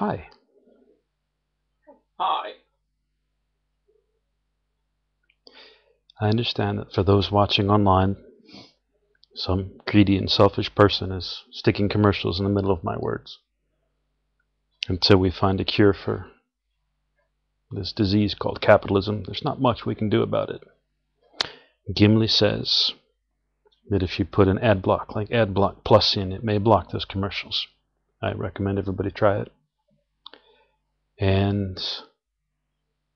Hi. Hi. I understand that for those watching online, some greedy and selfish person is sticking commercials in the middle of my words. Until we find a cure for this disease called capitalism, there's not much we can do about it. Gimli says that if you put an ad block like AdBlock Plus in, it may block those commercials. I recommend everybody try it. And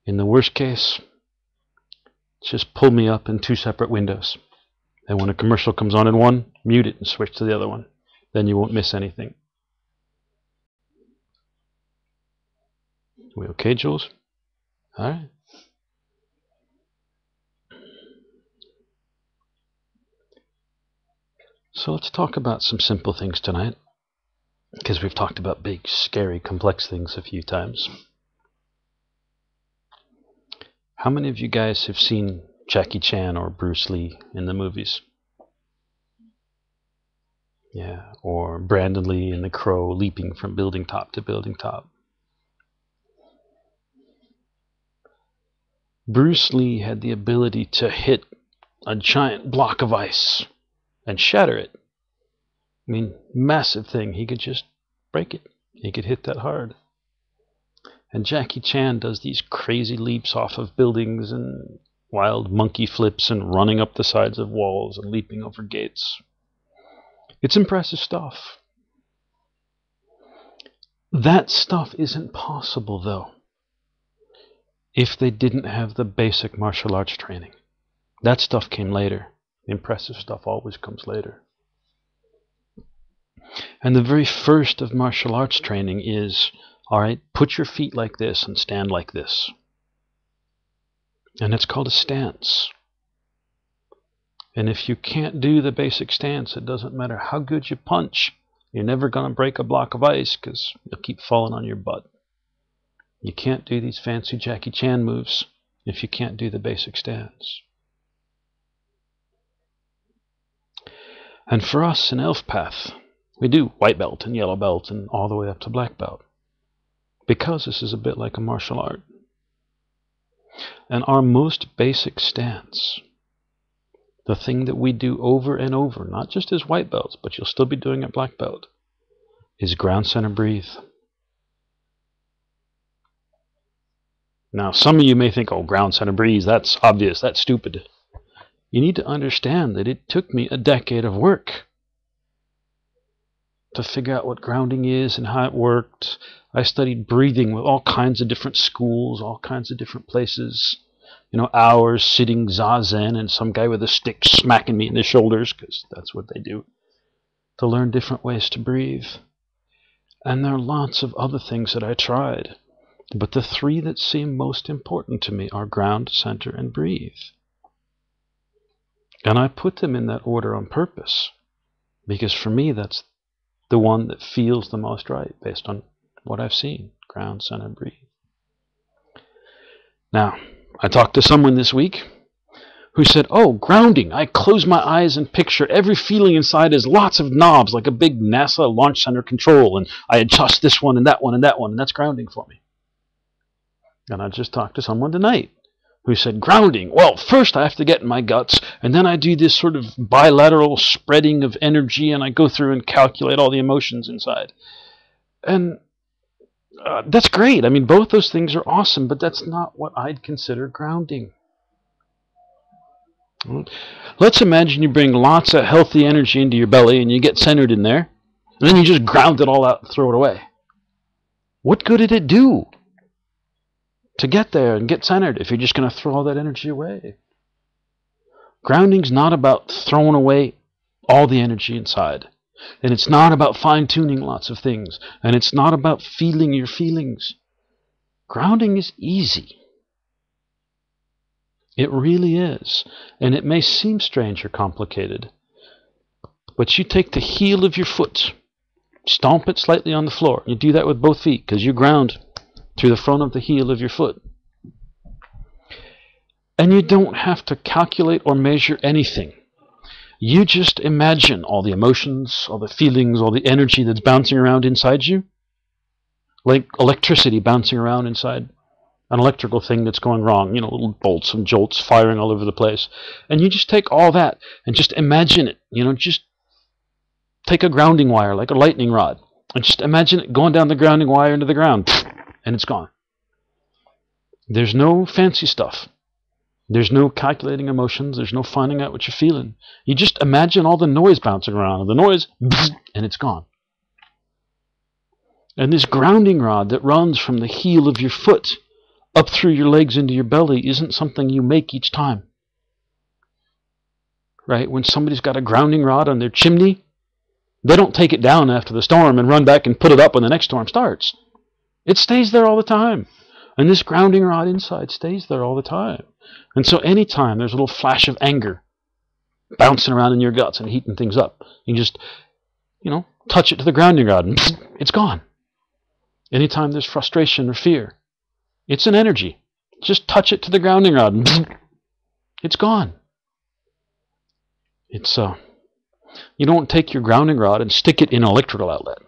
in the worst case, just pull me up in 2 separate windows. And when a commercial comes on in one, mute it and switch to the other one. Then you won't miss anything. We okay, Jules? All right. So let's talk about some simple things tonight, because we've talked about big, scary, complex things a few times. How many of you guys have seen Jackie Chan or Bruce Lee in the movies? Yeah, or Brandon Lee in The Crow leaping from building top to building top. Bruce Lee had the ability to hit a giant block of ice and shatter it. I mean, massive thing. He could just break it. He could hit that hard. And Jackie Chan does these crazy leaps off of buildings and wild monkey flips and running up the sides of walls and leaping over gates. It's impressive stuff. That stuff isn't possible, though, if they didn't have the basic martial arts training. That stuff came later. The impressive stuff always comes later. And the very first of martial arts training is, all right, put your feet like this and stand like this. And it's called a stance. And if you can't do the basic stance, it doesn't matter how good you punch. You're never going to break a block of ice because you'll keep falling on your butt. You can't do these fancy Jackie Chan moves if you can't do the basic stance. And for us in Elf Path, we do white belt and yellow belt and all the way up to black belt, because this is a bit like a martial art. And our most basic stance, the thing that we do over and over, not just as white belts, but you'll still be doing at black belt, is ground center breathe. Now, some of you may think, oh, ground center breathe, that's obvious, that's stupid. You need to understand that it took me a decade of work to figure out what grounding is and how it worked. I studied breathing with all kinds of different schools, all kinds of different places. You know, hours sitting zazen and some guy with a stick smacking me in the shoulders, because that's what they do, to learn different ways to breathe. And there are lots of other things that I tried. But the 3 that seem most important to me are ground, center, and breathe. And I put them in that order on purpose, because for me that's the one that feels the most right based on what I've seen. Ground, center, breathe. Now, I talked to someone this week who said, oh, grounding. I close my eyes and picture every feeling inside as lots of knobs, like a big NASA launch center control, and I adjust this one and that one and that one, and that's grounding for me. And I just talked to someone tonight who said, grounding, well, first I have to get in my guts, and then I do this sort of bilateral spreading of energy, and I go through and calculate all the emotions inside. And that's great. I mean, both those things are awesome, but that's not what I'd consider grounding. Let's imagine you bring lots of healthy energy into your belly, and you get centered in there, and then you just ground it all out and throw it away. What good did it do to get there and get centered if you're just going to throw all that energy away? Grounding's not about throwing away all the energy inside. And it's not about fine-tuning lots of things. And it's not about feeling your feelings. Grounding is easy. It really is. And it may seem strange or complicated. But you take the heel of your foot, stomp it slightly on the floor. You do that with both feet because you ground through the front of the heel of your foot. And you don't have to calculate or measure anything. You just imagine all the emotions, all the feelings, all the energy that's bouncing around inside you. like electricity bouncing around inside an electrical thing that's going wrong, little bolts and jolts firing all over the place. And you just take all that and just imagine it, just take a grounding wire like a lightning rod and just imagine it going down the grounding wire into the ground, and it's gone. There's no fancy stuff. There's no calculating emotions. There's no finding out what you're feeling. You just imagine all the noise bouncing around, and the noise, and it's gone. And this grounding rod that runs from the heel of your foot up through your legs into your belly isn't something you make each time. Right? When somebody's got a grounding rod on their chimney, they don't take it down after the storm and run back and put it up when the next storm starts. It stays there all the time. And this grounding rod inside stays there all the time. And so anytime there's a little flash of anger bouncing around in your guts and heating things up, you just, touch it to the grounding rod and it's gone. Anytime there's frustration or fear, it's an energy. Just touch it to the grounding rod and it's gone. You don't take your grounding rod and stick it in an electrical outlet.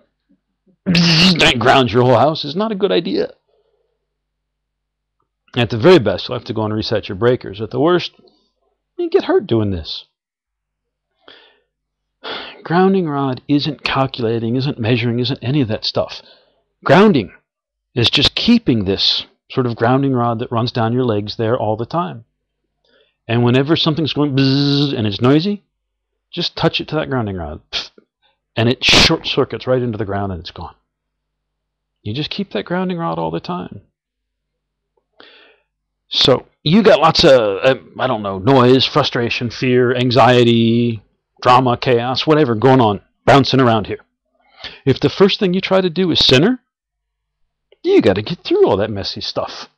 That grounds your whole house. Is not a good idea. At the very best, you'll have to go and reset your breakers. At the worst, you get hurt doing this. Grounding rod isn't calculating, isn't measuring, isn't any of that stuff. Grounding is just keeping this sort of grounding rod that runs down your legs there all the time. And whenever something's going bzzz and it's noisy, just touch it to that grounding rod. And it short circuits right into the ground and it's gone. You just keep that grounding rod all the time. So you got lots of, noise, frustration, fear, anxiety, drama, chaos, whatever going on, bouncing around here. If the first thing you try to do is center, you got to get through all that messy stuff.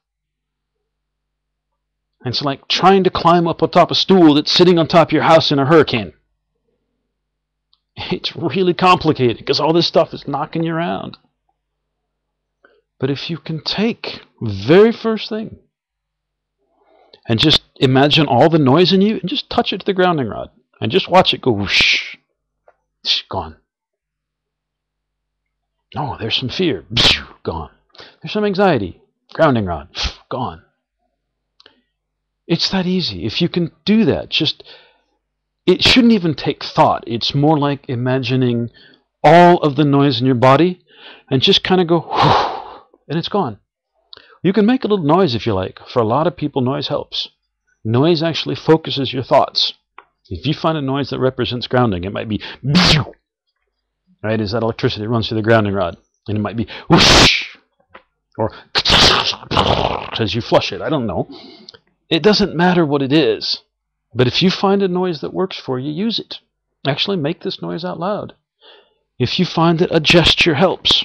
And it's like trying to climb up on top of a stool that's sitting on top of your house in a hurricane. It's really complicated because all this stuff is knocking you around. But if you can take the very first thing and just imagine all the noise in you and just touch it to the grounding rod and just watch it go whoosh, gone. Oh, there's some fear, gone. There's some anxiety, grounding rod, gone. It's that easy. If you can do that, it shouldn't even take thought. It's more like imagining all of the noise in your body and just kind of go whoosh, and it's gone. You can make a little noise if you like. For a lot of people, noise helps. Noise actually focuses your thoughts. If you find a noise that represents grounding, it might be right, is that electricity that runs through the grounding rod. And it might be whoosh, or as you flush it. I don't know. It doesn't matter what it is. But if you find a noise that works for you, use it. Actually make this noise out loud. If you find that a gesture helps.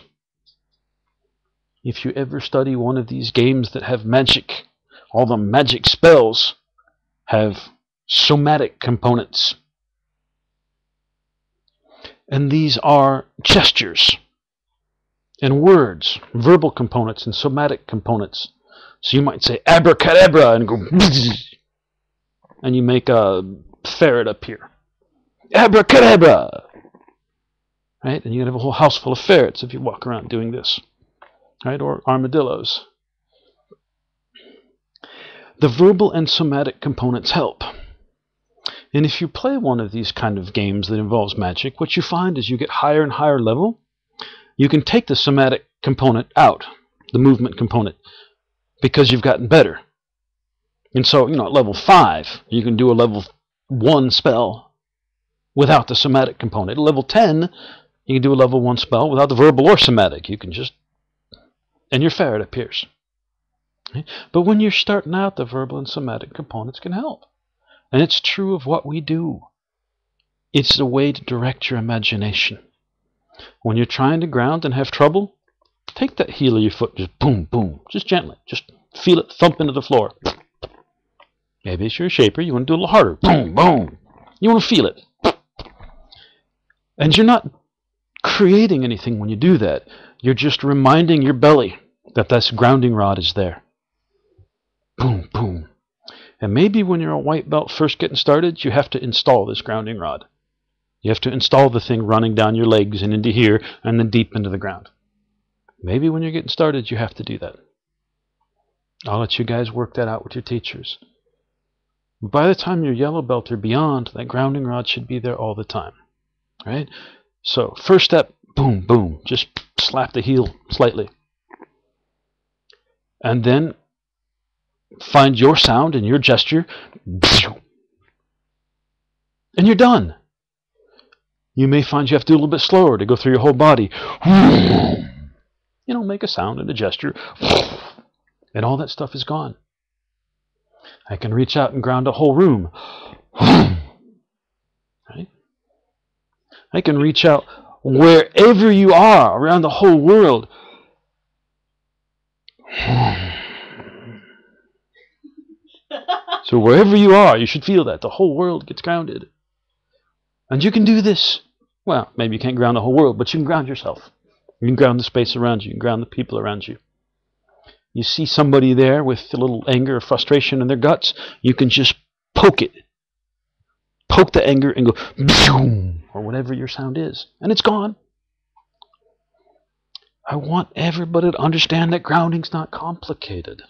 If you ever study one of these games that have magic, all the magic spells have somatic components. And these are gestures and words, verbal components and somatic components. So you might say abracadabra and go and you make a ferret appear. Abracadabra! Right? And you can have a whole house full of ferrets if you walk around doing this. Right? Or armadillos. The verbal and somatic components help. And if you play one of these kind of games that involves magic, what you find is you get higher and higher level. You can take the somatic component out, the movement component, because you've gotten better. And so, at level 5, you can do a level 1 spell without the somatic component. At level 10, you can do a level 1 spell without the verbal or somatic. You can just, and your ferret appears. Okay? But when you're starting out, the verbal and somatic components can help. And it's true of what we do. It's a way to direct your imagination. When you're trying to ground and have trouble, take that heel of your foot, just boom, boom, just gently. Just feel it thump into the floor. Maybe if you're a shaper, you want to do a little harder. Boom, boom. You want to feel it. And you're not creating anything when you do that. You're just reminding your belly that this grounding rod is there. Boom, boom. And maybe when you're a white belt first getting started, you have to install this grounding rod. You have to install the thing running down your legs and into here and then deep into the ground. Maybe when you're getting started, you have to do that. I'll let you guys work that out with your teachers. By the time you're yellow belt or beyond, that grounding rod should be there all the time. Right? So, first step, boom, boom. Just slap the heel slightly. And then find your sound and your gesture. And you're done. You may find you have to do a little bit slower to go through your whole body. You know, make a sound and a gesture. And all that stuff is gone. I can reach out and ground a whole room. Right? I can reach out wherever you are around the whole world. So wherever you are, you should feel that. The whole world gets grounded. And you can do this. Well, maybe you can't ground the whole world, but you can ground yourself. You can ground the space around you. You can ground the people around you. You see somebody there with a little anger or frustration in their guts, you can just poke it. Poke the anger and go, or whatever your sound is. And it's gone. I want everybody to understand that grounding's not complicated.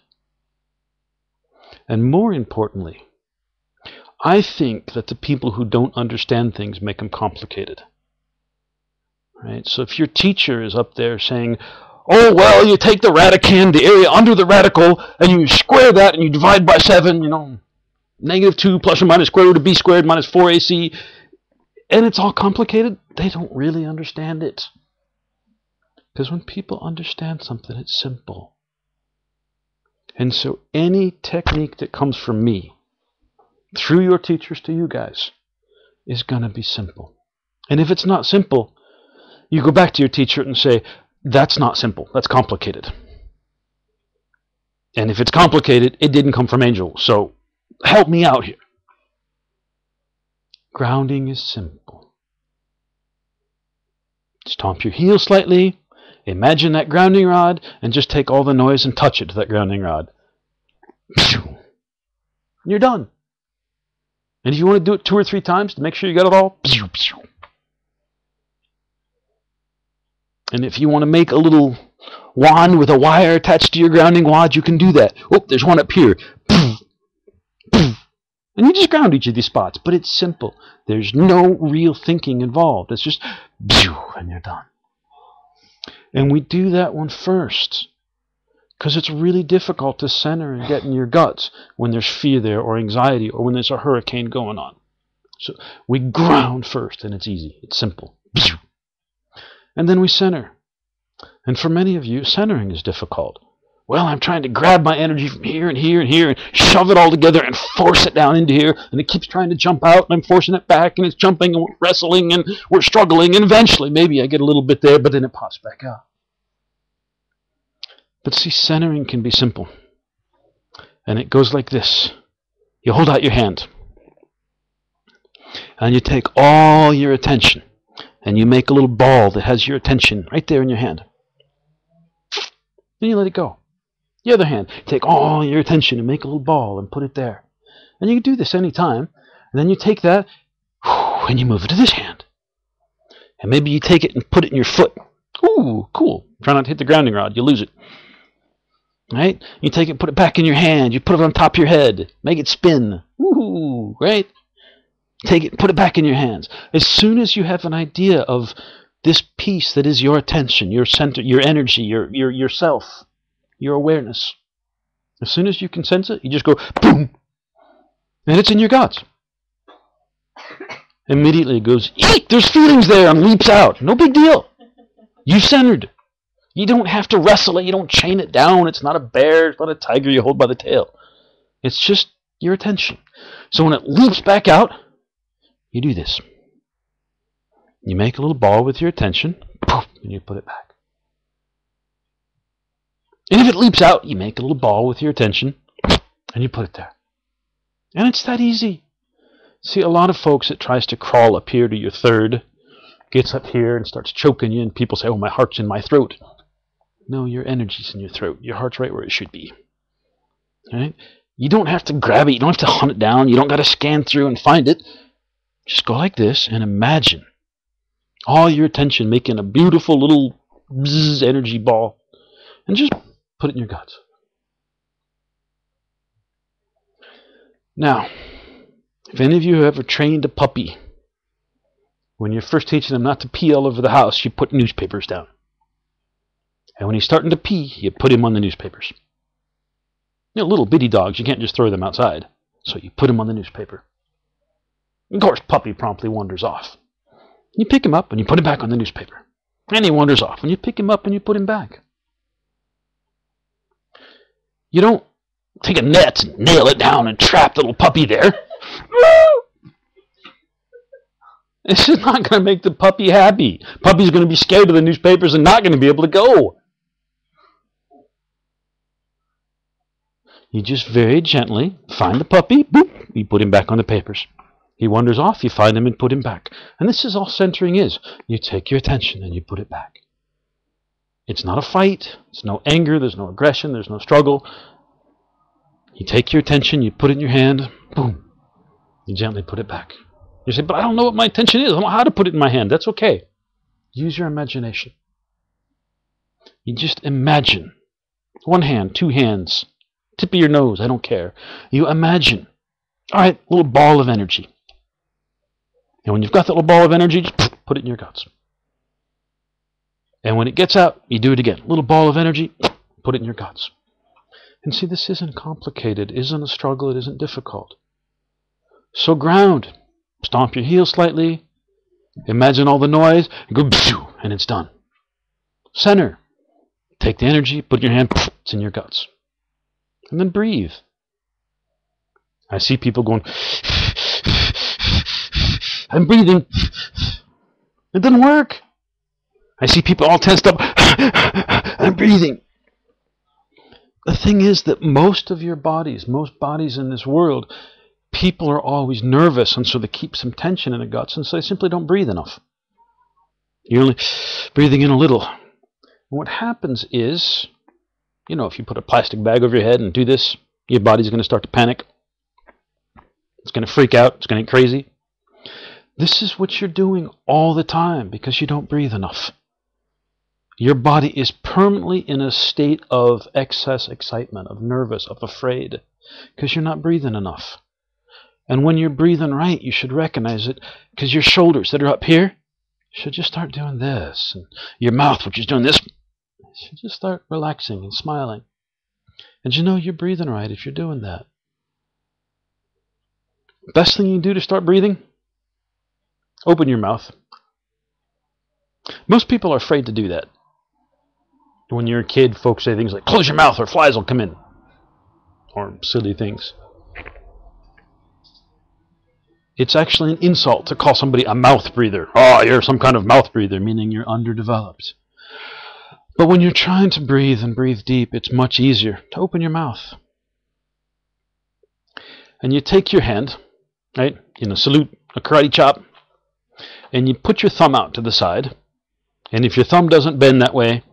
And more importantly, I think that the people who don't understand things make them complicated. Right? So if your teacher is up there saying, oh, well, you take the radicand, the area under the radical, and you square that and you divide by 7, you know, -2 plus or minus square root of b squared minus 4ac, and it's all complicated, they don't really understand it. Because when people understand something, it's simple. And so any technique that comes from me, through your teachers to you guys, is going to be simple. And if it's not simple, you go back to your teacher and say, that's not simple, that's complicated. And if it's complicated, it didn't come from Angel, so help me out here. Grounding is simple. Stomp your heel slightly, imagine that grounding rod, and just take all the noise and touch it to that grounding rod. And you're done. And if you want to do it 2 or 3 times to make sure you got it all, and if you want to make a little wand with a wire attached to your grounding wad, you can do that. Oh, there's one up here. And you just ground each of these spots, but it's simple. There's no real thinking involved. It's just, and you're done. And we do that one first, because it's really difficult to center and get in your guts when there's fear there or anxiety or when there's a hurricane going on. So we ground first, and it's easy. It's simple. And then we center. And for many of you, centering is difficult. Well, I'm trying to grab my energy from here and here and here and shove it all together and force it down into here, and it keeps trying to jump out, and I'm forcing it back, and it's jumping, and we're wrestling, and we're struggling, and eventually maybe I get a little bit there, but then it pops back out. But see, centering can be simple. And it goes like this. You hold out your hand, and you take all your attention, and you make a little ball that has your attention right there in your hand. Then you let it go. The other hand, take all your attention and make a little ball and put it there. And you can do this anytime. And then you take that and you move it to this hand. And maybe you take it and put it in your foot. Ooh, cool. Try not to hit the grounding rod. You lose it. Right? You take it, put it back in your hand. You put it on top of your head. Make it spin. Ooh, right? Take it, put it back in your hands. As soon as you have an idea of this piece that is your attention, your center, your energy, your yourself, your awareness. As soon as you can sense it, you just go boom, and it's in your guts. Immediately it goes, eek, there's feelings there, and leaps out. No big deal. You centered. You don't have to wrestle it. You don't chain it down. It's not a bear. It's not a tiger you hold by the tail. It's just your attention. So when it leaps back out, you do this. You make a little ball with your attention, poof, and you put it back. And if it leaps out, you make a little ball with your attention, and you put it there. And it's that easy. See, a lot of folks, it tries to crawl up here to your third, gets up here and starts choking you, and people say, oh, my heart's in my throat. No, your energy's in your throat. Your heart's right where it should be. All right? You don't have to grab it. You don't have to hunt it down. You don't got to scan through and find it. Just go like this and imagine all your attention making a beautiful little bzz energy ball and just put it in your guts. Now, if any of you have ever trained a puppy, when you're first teaching them not to pee all over the house, you put newspapers down. And when he's starting to pee, you put him on the newspapers. You know, little bitty dogs, you can't just throw them outside. So you put him on the newspaper. Of course, puppy promptly wanders off. You pick him up and you put him back on the newspaper. And he wanders off. And you pick him up and you put him back. You don't take a net and nail it down and trap the little puppy there. This is not going to make the puppy happy. Puppy's going to be scared of the newspapers and not going to be able to go. You just very gently find the puppy, boop, you put him back on the papers. He wanders off, you find him and put him back. And this is all centering is. You take your attention and you put it back. It's not a fight. It's no anger. There's no aggression. There's no struggle. You take your attention, you put it in your hand, boom. You gently put it back. You say, but I don't know what my attention is. I don't know how to put it in my hand. That's okay. Use your imagination. You just imagine. One hand, two hands, tip of your nose, I don't care. You imagine. All right, a little ball of energy. And when you've got that little ball of energy, just put it in your guts. And when it gets out, you do it again. Little ball of energy, put it in your guts. And see, this isn't complicated. It isn't a struggle. It isn't difficult. So ground. Stomp your heel slightly. Imagine all the noise. And go, and it's done. Center. Take the energy, put it in your hand, it's in your guts. And then breathe. I see people going, I'm breathing. It doesn't work. I see people all tensed up. I'm breathing. The thing is that most bodies in this world, people are always nervous, and so they keep some tension in the guts, and so they simply don't breathe enough. You're only breathing in a little. And what happens is, you know, if you put a plastic bag over your head and do this, your body's going to start to panic. It's going to freak out. It's going to get crazy. This is what you're doing all the time because you don't breathe enough. Your body is permanently in a state of excess excitement, of nervous, of afraid, because you're not breathing enough. And when you're breathing right, you should recognize it, because your shoulders that are up here should just start doing this. And your mouth, which is doing this, should just start relaxing and smiling. And you know you're breathing right if you're doing that. Best thing you can do to start breathing, open your mouth. Most people are afraid to do that. When you're a kid, folks say things like, close your mouth or flies will come in. Or silly things. It's actually an insult to call somebody a mouth breather. Oh, you're some kind of mouth breather, meaning you're underdeveloped. But when you're trying to breathe and breathe deep, it's much easier to open your mouth. And you take your hand, right, in a salute, a karate chop, and you put your thumb out to the side. And if your thumb doesn't bend that way,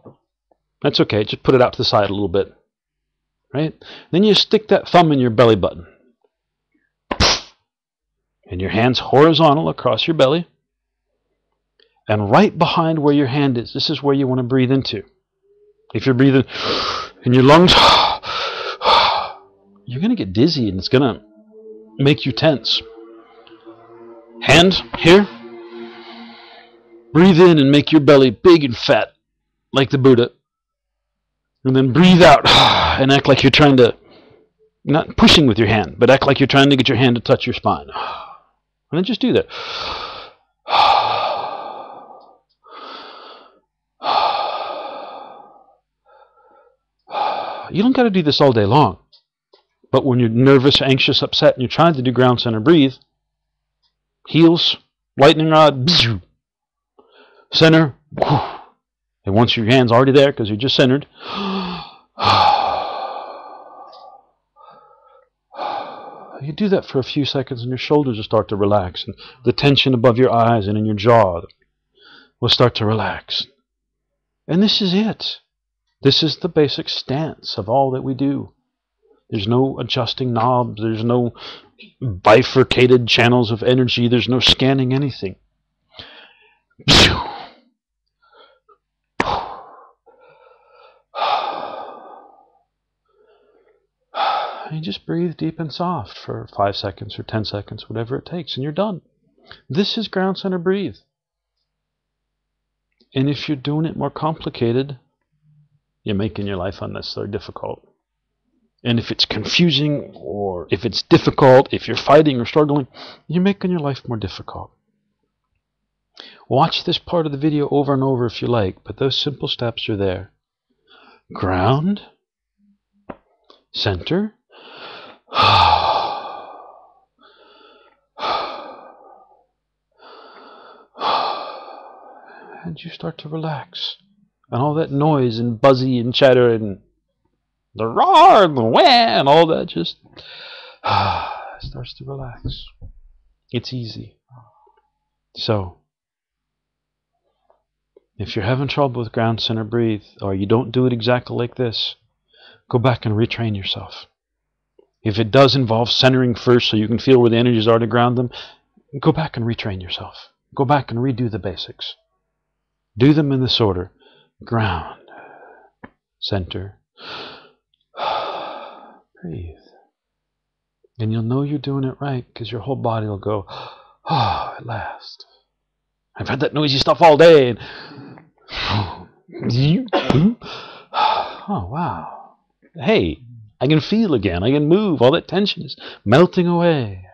that's okay. Just put it out to the side a little bit. Right? Then you stick that thumb in your belly button. And your hand's horizontal across your belly. And right behind where your hand is, this is where you want to breathe into. If you're breathing in your lungs, you're going to get dizzy and it's going to make you tense. Hand here. Breathe in and make your belly big and fat, like the Buddha. And then breathe out and act like you're trying to, not pushing with your hand, but act like you're trying to get your hand to touch your spine. And then just do that. You don't got to do this all day long. But when you're nervous, anxious, upset, and you're trying to do ground center breathe, heels, lightning rod, center, and once your hand's already there because you're just centered, you do that for a few seconds and your shoulders will start to relax and the tension above your eyes and in your jaw will start to relax. And this is it. This is the basic stance of all that we do. There's no adjusting knobs. There's no bifurcated channels of energy. There's no scanning anything. You just breathe deep and soft for 5 seconds or 10 seconds, whatever it takes, and you're done. This is ground center breathe. And if you're doing it more complicated, you're making your life unnecessarily difficult. And if it's confusing, or if it's difficult, if you're fighting or struggling, you're making your life more difficult. Watch this part of the video over and over if you like, but those simple steps are there. Ground, center, and you start to relax. And all that noise and buzzy and chatter and the roar and the wah and all that just starts to relax. It's easy. So, if you're having trouble with ground center breathe, or you don't do it exactly like this, go back and retrain yourself. If it does involve centering first so you can feel where the energies are to ground them, go back and retrain yourself. Go back and redo the basics. Do them in this order. Ground, center, breathe. And you'll know you're doing it right because your whole body will go, oh, at last. I've had that noisy stuff all day. Oh, wow. Hey, I can feel again. I can move. All that tension is melting away.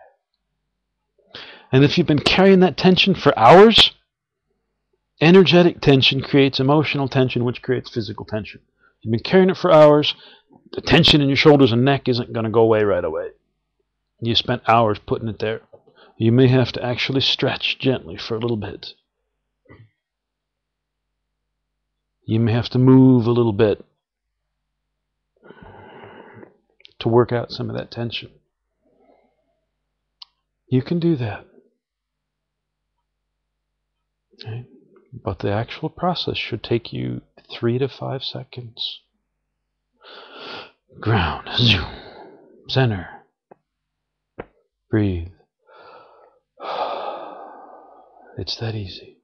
And if you've been carrying that tension for hours, energetic tension creates emotional tension, which creates physical tension. You've been carrying it for hours, the tension in your shoulders and neck isn't going to go away right away. You spent hours putting it there. You may have to actually stretch gently for a little bit. You may have to move a little bit to work out some of that tension. You can do that. Okay? But the actual process should take you 3 to 5 seconds. Ground, zoom, center, breathe. It's that easy.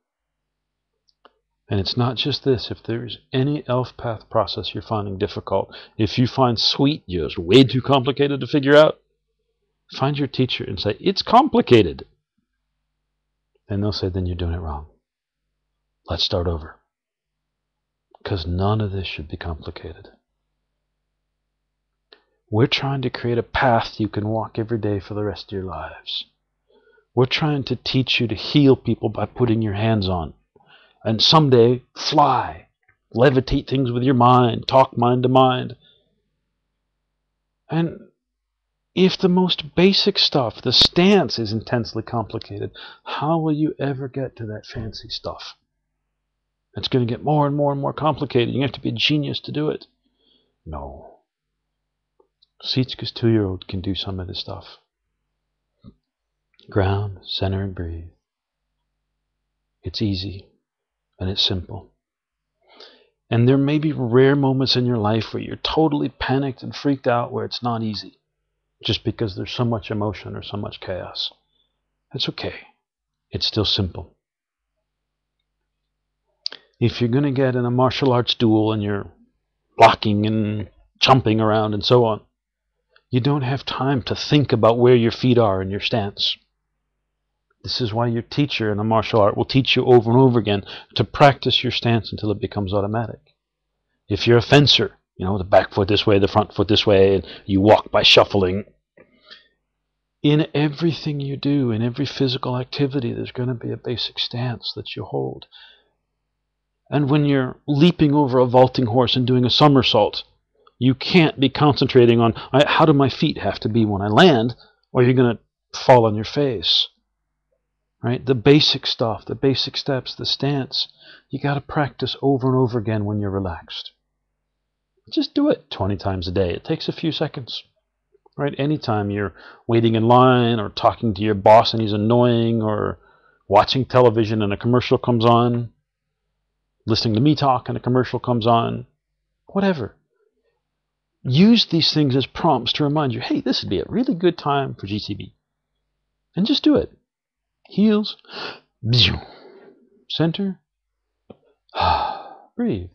And it's not just this. If there's any elf path process you're finding difficult, if you find sweet just way too complicated to figure out, find your teacher and say, it's complicated. And they'll say, then you're doing it wrong. Let's start over. Because none of this should be complicated. We're trying to create a path you can walk every day for the rest of your lives. We're trying to teach you to heal people by putting your hands on. And someday, fly. Levitate things with your mind. Talk mind to mind. And if the most basic stuff, the stance, is intensely complicated, how will you ever get to that fancy stuff? It's going to get more and more and more complicated. You have to be a genius to do it. No. Sitska's 2-year-old can do some of this stuff. Ground, center, and breathe. It's easy. And it's simple. And there may be rare moments in your life where you're totally panicked and freaked out where it's not easy. Just because there's so much emotion or so much chaos. That's okay. It's still simple. If you're going to get in a martial arts duel and you're blocking and jumping around and so on, you don't have time to think about where your feet are in your stance. This is why your teacher in a martial art will teach you over and over again to practice your stance until it becomes automatic. If you're a fencer, the back foot this way, the front foot this way, and you walk by shuffling. In everything you do, in every physical activity, there's going to be a basic stance that you hold. And when you're leaping over a vaulting horse and doing a somersault, you can't be concentrating on how do my feet have to be when I land, or you're going to fall on your face. Right? The basic stuff, the basic steps, the stance, you got to practice over and over again when you're relaxed. Just do it 20 times a day. It takes a few seconds. Right? Anytime you're waiting in line or talking to your boss and he's annoying, or watching television and a commercial comes on, listening to me talk and a commercial comes on, whatever. Use these things as prompts to remind you, hey, this would be a really good time for GCB. And just do it. Heels, center, breathe.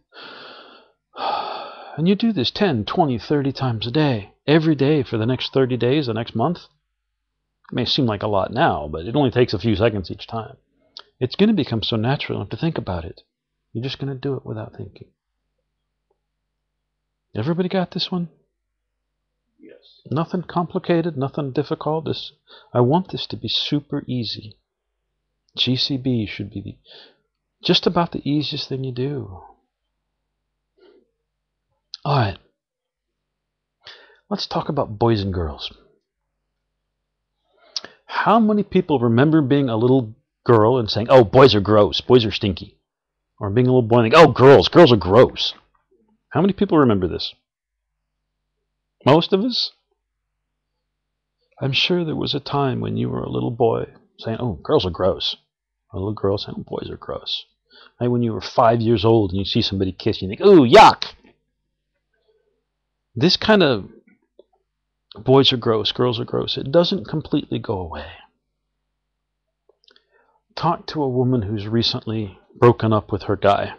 And you do this 10, 20, 30 times a day. every day for the next 30 days, the next month, it may seem like a lot now, but it only takes a few seconds each time. It's going to become so natural you don't have to think about it. You're just going to do it without thinking. Everybody got this one? Yes. Nothing complicated, nothing difficult. I want this to be super easy. GCB should be just about the easiest thing you do. Alright. Let's talk about boys and girls. How many people remember being a little girl and saying, oh, boys are gross, boys are stinky? Or being a little boy and thinking, oh, girls are gross. How many people remember this? Most of us? I'm sure there was a time when you were a little boy saying, oh, girls are gross. A little girl saying, oh, boys are gross. Like when you were 5 years old and you see somebody kiss you, you think, ooh, yuck. This kind of boys are gross, girls are gross, it doesn't completely go away. Talk to a woman who's recently broken up with her guy.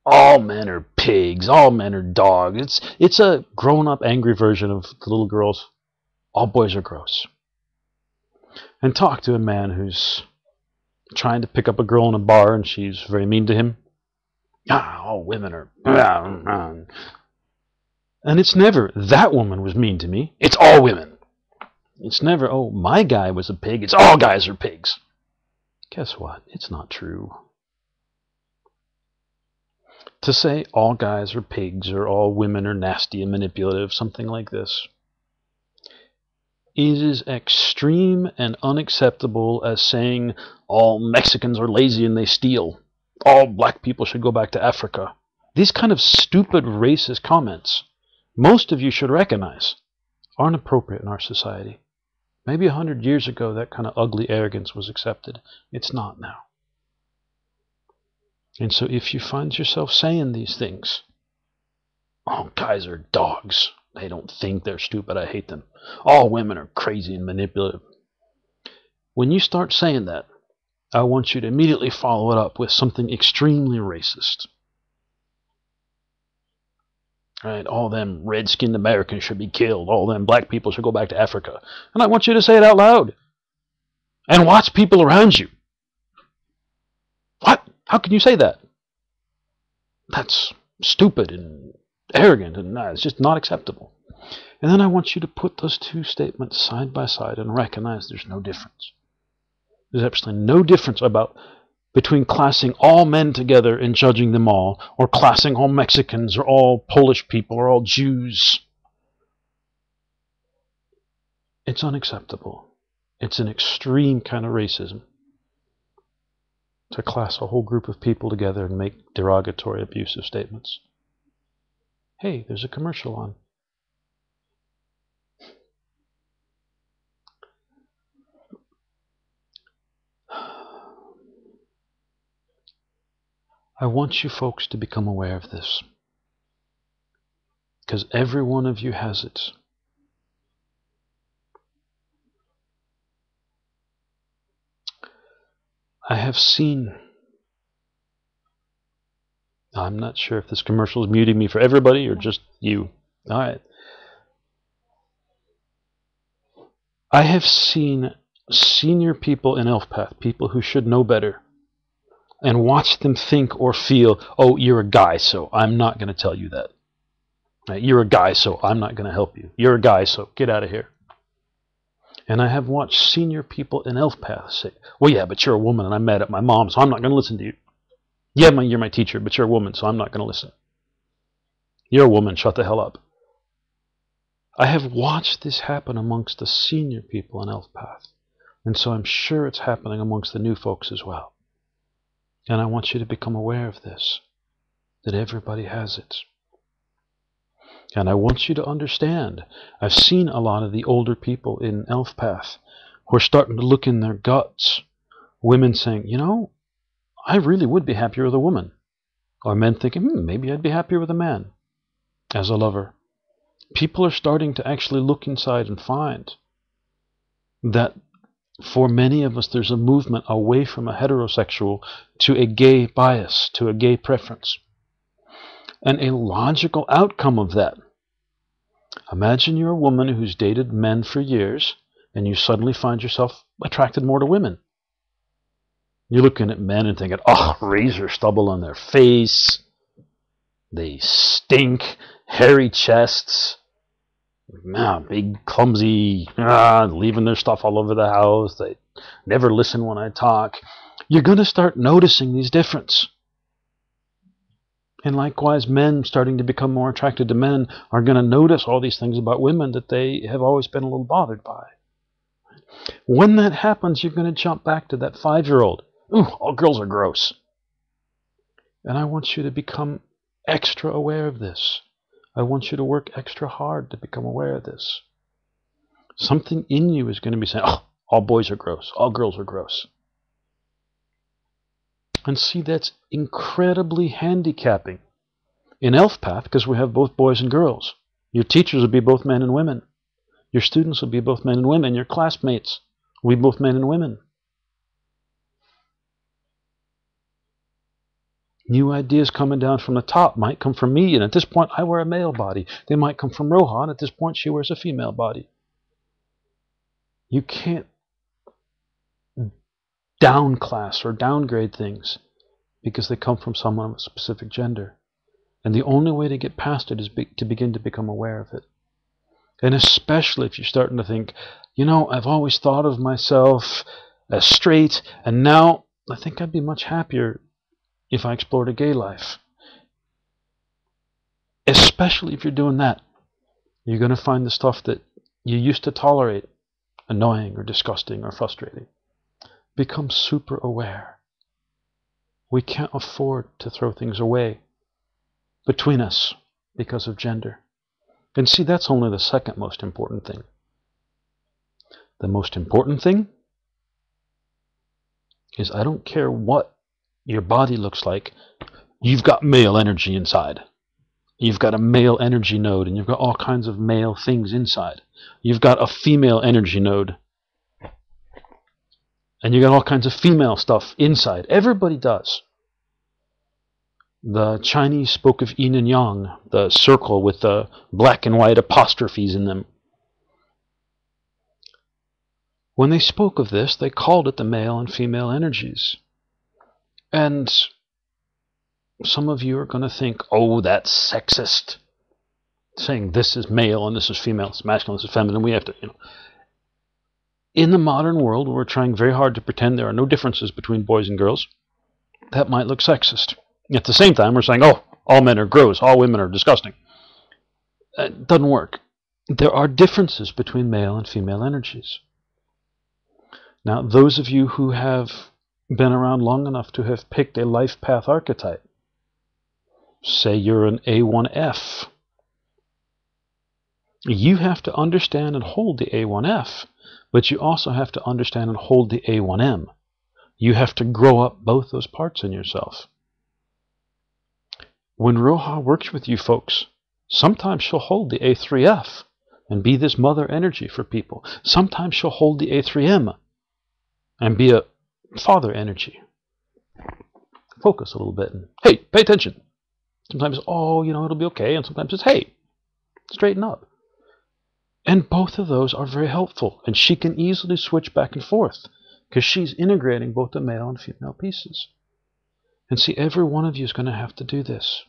All men are pigs, all men are dogs. It's a grown-up angry version of the little girls. All boys are gross. And talk to a man who's trying to pick up a girl in a bar and she's very mean to him. All women are... And it's never, that woman was mean to me. It's all women. It's never, oh, my guy was a pig. It's all guys are pigs. Guess what? It's not true. To say all guys are pigs or all women are nasty and manipulative, something like this, it is extreme and unacceptable as saying all Mexicans are lazy and they steal. All black people should go back to Africa. These kind of stupid racist comments, most of you should recognize, aren't appropriate in our society. Maybe 100 years ago that kind of ugly arrogance was accepted. It's not now. And so if you find yourself saying these things, oh, guys are dogs. They don't think, they're stupid, I hate them. All women are crazy and manipulative. When you start saying that, I want you to immediately follow it up with something extremely racist. Right? All them red-skinned Americans should be killed. All them black people should go back to Africa. And I want you to say it out loud. And watch people around you. What? How can you say that? That's stupid and arrogant, and it's just not acceptable. And then I want you to put those two statements side by side and recognize there's no difference. There's absolutely no difference between classing all men together and judging them all, or classing all Mexicans, or all Polish people, or all Jews. It's unacceptable. It's an extreme kind of racism to class a whole group of people together and make derogatory, abusive statements. Hey, there's a commercial on. I want you folks to become aware of this, because every one of you has it. I have seen, I'm not sure if this commercial is muting me for everybody or just you. All right. I have seen senior people in Elfpath, people who should know better, and watch them think or feel, oh, you're a guy, so I'm not going to tell you that. You're a guy, so I'm not going to help you. You're a guy, so get out of here. And I have watched senior people in Elfpath say, well, yeah, but you're a woman, and I'm mad at my mom, so I'm not going to listen to you. Yeah, you're my teacher, but you're a woman, so I'm not going to listen. You're a woman, shut the hell up. I have watched this happen amongst the senior people in Elfpath, and so I'm sure it's happening amongst the new folks as well. And I want you to become aware of this, that everybody has it. And I want you to understand, I've seen a lot of the older people in Elfpath who are starting to look in their guts. Women saying, you know, I really would be happier with a woman. Or men thinking, maybe I'd be happier with a man as a lover. People are starting to actually look inside and find that for many of us there's a movement away from a heterosexual to a gay bias, to a gay preference. And a logical outcome of that, Imagine you're a woman who's dated men for years, and you suddenly find yourself attracted more to women. You're looking at men and thinking, oh, razor stubble on their face. They stink, hairy chests, big, clumsy, leaving their stuff all over the house. They never listen when I talk. You're going to start noticing these differences. And likewise, men starting to become more attracted to men are going to notice all these things about women that they have always been a little bothered by. When that happens, you're going to jump back to that 5-year-old. Ooh, all girls are gross. And I want you to become extra aware of this. I want you to work extra hard to become aware of this. Something in you is going to be saying, oh, all boys are gross. All girls are gross. And see, that's incredibly handicapping in Elf Path, because we have both boys and girls. Your teachers will be both men and women. Your students will be both men and women. Your classmates will be both men and women. New ideas coming down from the top might come from me, and at this point I wear a male body. They might come from Rohan. At this point she wears a female body. You can't downclass or downgrade things because they come from someone of a specific gender. And the only way to get past it is to begin to become aware of it. And especially if you're starting to think, you know, I've always thought of myself as straight, and now I think I'd be much happier if I explored a gay life. Especially if you're doing that, you're going to find the stuff that you used to tolerate annoying or disgusting or frustrating. Become super aware. We can't afford to throw things away between us because of gender. And see, that's only the second most important thing. The most important thing is, I don't care what your body looks like, you've got male energy inside. You've got a male energy node, and you've got all kinds of male things inside. You've got a female energy node, and you got all kinds of female stuff inside. Everybody does. The Chinese spoke of yin and yang, the circle with the black and white apostrophes in them. When they spoke of this, they called it the male and female energies. And some of you are going to think, oh, that's sexist. Saying this is male and this is female, this is masculine, this is feminine. We have to, In the modern world, we're trying very hard to pretend there are no differences between boys and girls. That might look sexist. At the same time, we're saying, oh, all men are gross, all women are disgusting. It doesn't work. There are differences between male and female energies. Now, those of you who have been around long enough to have picked a life path archetype, say you're an A1F, you have to understand and hold the A1F, but you also have to understand and hold the A1M. You have to grow up both those parts in yourself. When Roha works with you folks, sometimes she'll hold the A3F and be this mother energy for people. Sometimes she'll hold the A3M and be a father energy. Focus a little bit and, hey, pay attention. Sometimes, oh, it'll be okay. And sometimes it's, hey, straighten up. And both of those are very helpful. And she can easily switch back and forth because she's integrating both the male and female pieces. And see, every one of you is going to have to do this.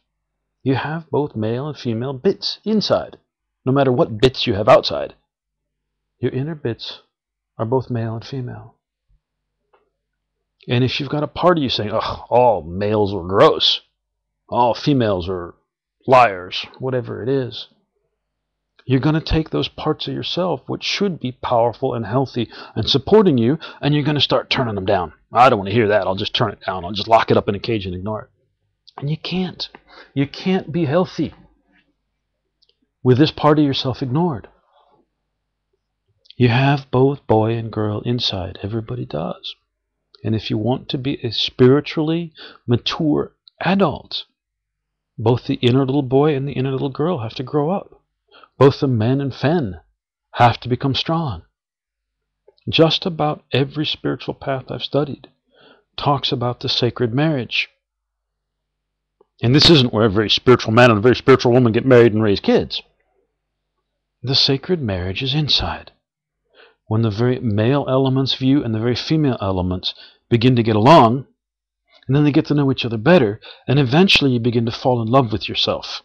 You have both male and female bits inside. No matter what bits you have outside, your inner bits are both male and female. And if you've got a part of you saying, oh, all males are gross, all females are liars, whatever it is, you're going to take those parts of yourself which should be powerful and healthy and supporting you, and you're going to start turning them down. I don't want to hear that. I'll just turn it down. I'll just lock it up in a cage and ignore it. And you can't. You can't be healthy with this part of yourself ignored. You have both boy and girl inside. Everybody does. And if you want to be a spiritually mature adult, both the inner little boy and the inner little girl have to grow up. Both the men and fen have to become strong. Just about every spiritual path I've studied talks about the sacred marriage. And this isn't where a very spiritual man and a very spiritual woman get married and raise kids. The sacred marriage is inside. When the very male elements of you and the very female elements begin to get along, and then they get to know each other better, and eventually you begin to fall in love with yourself.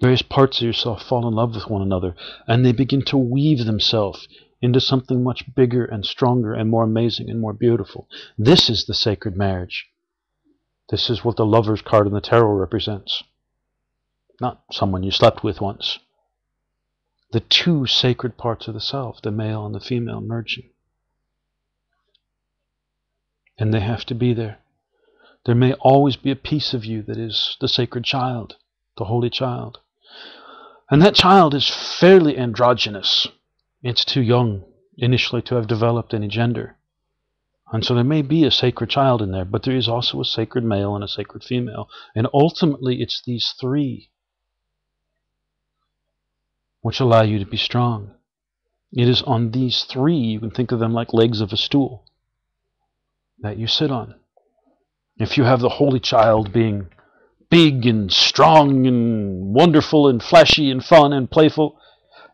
Various parts of yourself fall in love with one another, and they begin to weave themselves into something much bigger and stronger and more amazing and more beautiful. This is the sacred marriage. This is what the Lover's card in the tarot represents. Not someone you slept with once. The two sacred parts of the self, the male and the female, merging. And they have to be there. There may always be a piece of you that is the sacred child, the holy child. And that child is fairly androgynous. It's too young initially to have developed any gender. And so there may be a sacred child in there, but there is also a sacred male and a sacred female. And ultimately it's these three which allow you to be strong. It is on these three, you can think of them like legs of a stool, that you sit on. If you have the holy child being big and strong and wonderful and fleshy and fun and playful,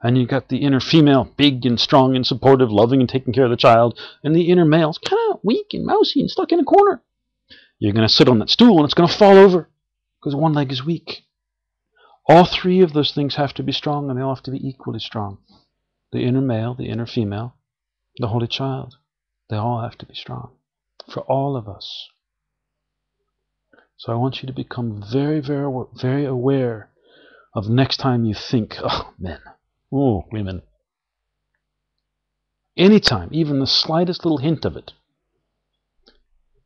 and you've got the inner female big and strong and supportive, loving and taking care of the child, and the inner male's kind of weak and mousy and stuck in a corner, you're going to sit on that stool and it's going to fall over because one leg is weak. All three of those things have to be strong, and they all have to be equally strong. The inner male, the inner female, the holy child, they all have to be strong for all of us. So I want you to become very, very, very aware of next time you think, oh, men, oh, women. Anytime, even the slightest little hint of it.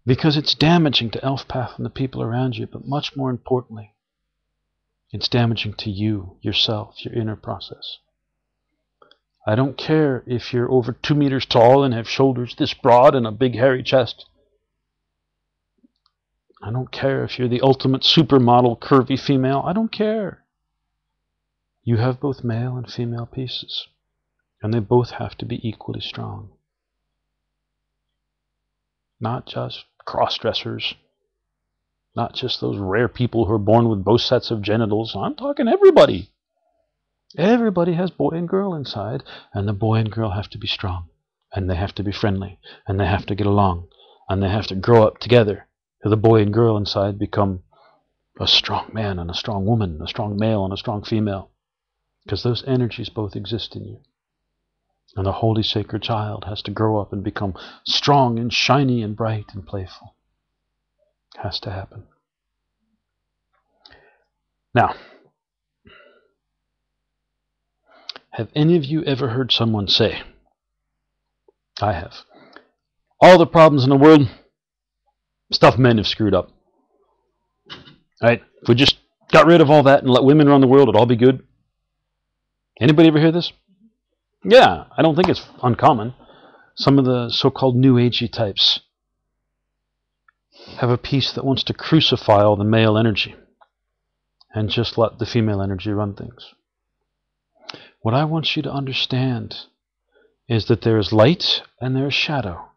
Because it's damaging to Elf Path and the people around you, but much more importantly, it's damaging to you, yourself, your inner process. I don't care if you're over 2 meters tall and have shoulders this broad and a big hairy chest. I don't care if you're the ultimate supermodel curvy female. I don't care. You have both male and female pieces, and they both have to be equally strong. Not just cross-dressers. Not just those rare people who are born with both sets of genitals. I'm talking everybody. Everybody has boy and girl inside, and the boy and girl have to be strong, and they have to be friendly, and they have to get along, and they have to grow up together. So the boy and girl inside become a strong man and a strong woman, a strong male and a strong female, because those energies both exist in you. And the holy sacred child has to grow up and become strong and shiny and bright and playful. Has to happen. Now, have any of you ever heard someone say, I have, all the problems in the world, stuff men have screwed up. Right? If we just got rid of all that and let women run the world, it'd all be good. Anybody ever hear this? Yeah, I don't think it's uncommon. Some of the so-called New Agey types have a piece that wants to crucify all the male energy and just let the female energy run things. What I want you to understand is that there is light and there is shadow.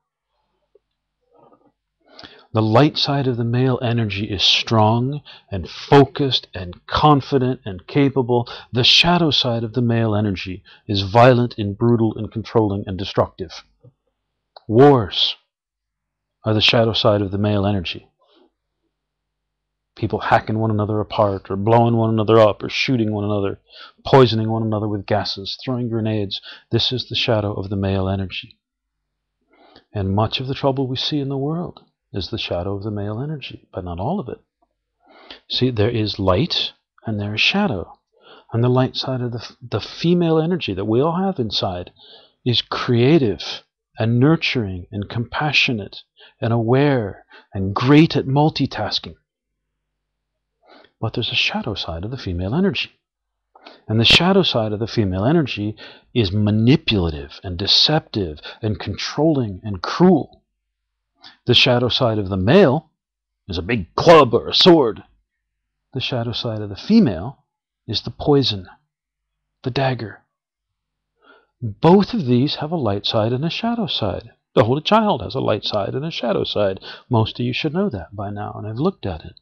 The light side of the male energy is strong and focused and confident and capable. The shadow side of the male energy is violent and brutal and controlling and destructive. Wars are the shadow side of the male energy. People hacking one another apart, or blowing one another up, or shooting one another, poisoning one another with gases, throwing grenades. This is the shadow of the male energy. And much of the trouble we see in the world is the shadow of the male energy, but not all of it. See, there is light and there is shadow. And the light side of the female energy that we all have inside is creative and nurturing and compassionate and aware and great at multitasking. But there's a shadow side of the female energy. And the shadow side of the female energy is manipulative and deceptive and controlling and cruel. The shadow side of the male is a big club or a sword. The shadow side of the female is the poison, the dagger. Both of these have a light side and a shadow side. The Holy Child has a light side and a shadow side. Most of you should know that by now, and I've looked at it.